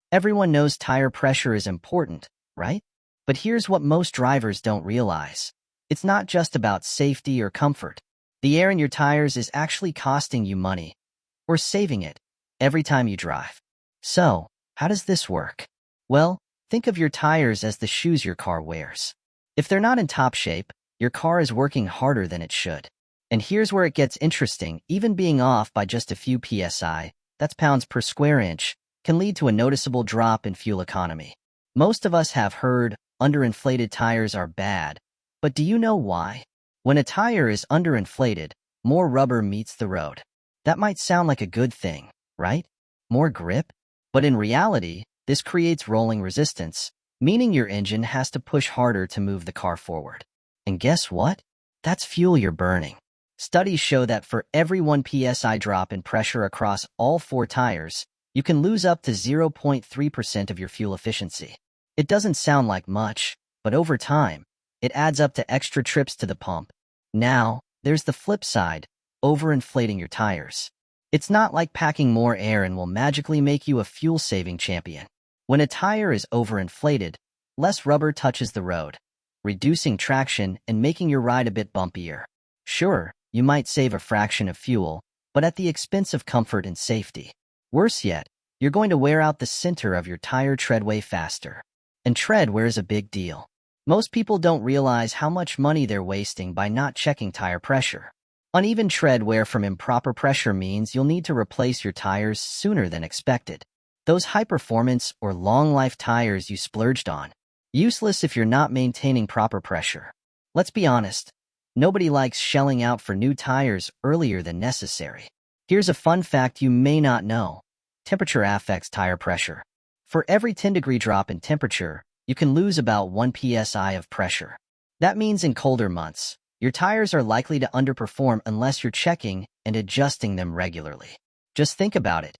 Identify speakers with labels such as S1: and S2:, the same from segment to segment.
S1: Everyone knows tire pressure is important, right? But here's what most drivers don't realize. It's not just about safety or comfort. The air in your tires is actually costing you money, or saving it, every time you drive. So, how does this work? Well, think of your tires as the shoes your car wears. If they're not in top shape, your car is working harder than it should. And here's where it gets interesting. Even being off by just a few psi, that's pounds per square inch, can lead to a noticeable drop in fuel economy. Most of us have heard underinflated tires are bad, but do you know why? When a tire is underinflated, more rubber meets the road. That might sound like a good thing, right? More grip? But in reality, this creates rolling resistance, meaning your engine has to push harder to move the car forward. And guess what? That's fuel you're burning. Studies show that for every 1 psi drop in pressure across all 4 tires, you can lose up to 0.3% of your fuel efficiency. It doesn't sound like much, but over time, it adds up to extra trips to the pump. Now, there's the flip side, overinflating your tires. It's not like packing more air and will magically make you a fuel-saving champion. When a tire is overinflated, less rubber touches the road, reducing traction and making your ride a bit bumpier. Sure, you might save a fraction of fuel, but at the expense of comfort and safety. Worse yet, you're going to wear out the center of your tire tread way faster. And tread wear is a big deal. Most people don't realize how much money they're wasting by not checking tire pressure. Uneven tread wear from improper pressure means you'll need to replace your tires sooner than expected. Those high-performance or long-life tires you splurged on. Useless if you're not maintaining proper pressure. Let's be honest, nobody likes shelling out for new tires earlier than necessary. Here's a fun fact you may not know. Temperature affects tire pressure. For every 10-degree drop in temperature, you can lose about 1 psi of pressure. That means in colder months, your tires are likely to underperform unless you're checking and adjusting them regularly. Just think about it.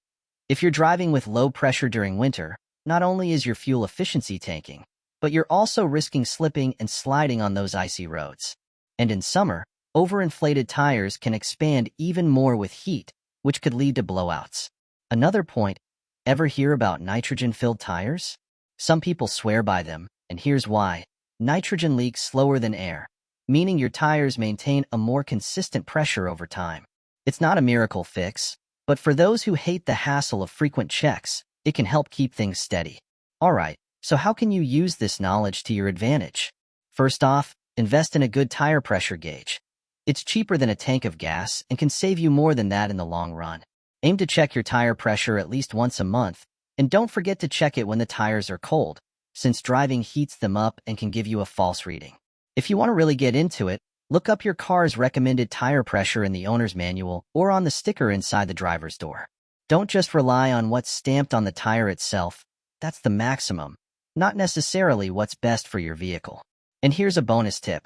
S1: If you're driving with low pressure during winter, not only is your fuel efficiency tanking, but you're also risking slipping and sliding on those icy roads. And in summer, overinflated tires can expand even more with heat, which could lead to blowouts. Another point, ever hear about nitrogen-filled tires? Some people swear by them, and here's why. Nitrogen leaks slower than air, meaning your tires maintain a more consistent pressure over time. It's not a miracle fix, but for those who hate the hassle of frequent checks, it can help keep things steady. Alright, so how can you use this knowledge to your advantage? First off, invest in a good tire pressure gauge. It's cheaper than a tank of gas and can save you more than that in the long run. Aim to check your tire pressure at least once a month, and don't forget to check it when the tires are cold, since driving heats them up and can give you a false reading. If you want to really get into it, look up your car's recommended tire pressure in the owner's manual or on the sticker inside the driver's door. Don't just rely on what's stamped on the tire itself. That's the maximum, not necessarily what's best for your vehicle. And here's a bonus tip.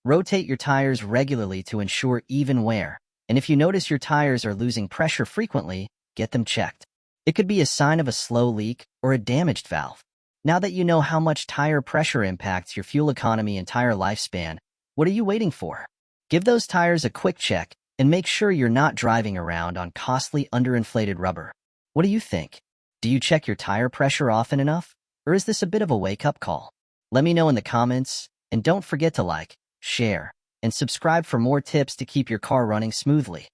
S1: Rotate your tires regularly to ensure even wear, and if you notice your tires are losing pressure frequently, get them checked. It could be a sign of a slow leak or a damaged valve. Now that you know how much tire pressure impacts your fuel economy and tire lifespan, what are you waiting for? Give those tires a quick check and make sure you're not driving around on costly underinflated rubber. What do you think? Do you check your tire pressure often enough? Or is this a bit of a wake-up call? Let me know in the comments, and don't forget to like, share, and subscribe for more tips to keep your car running smoothly.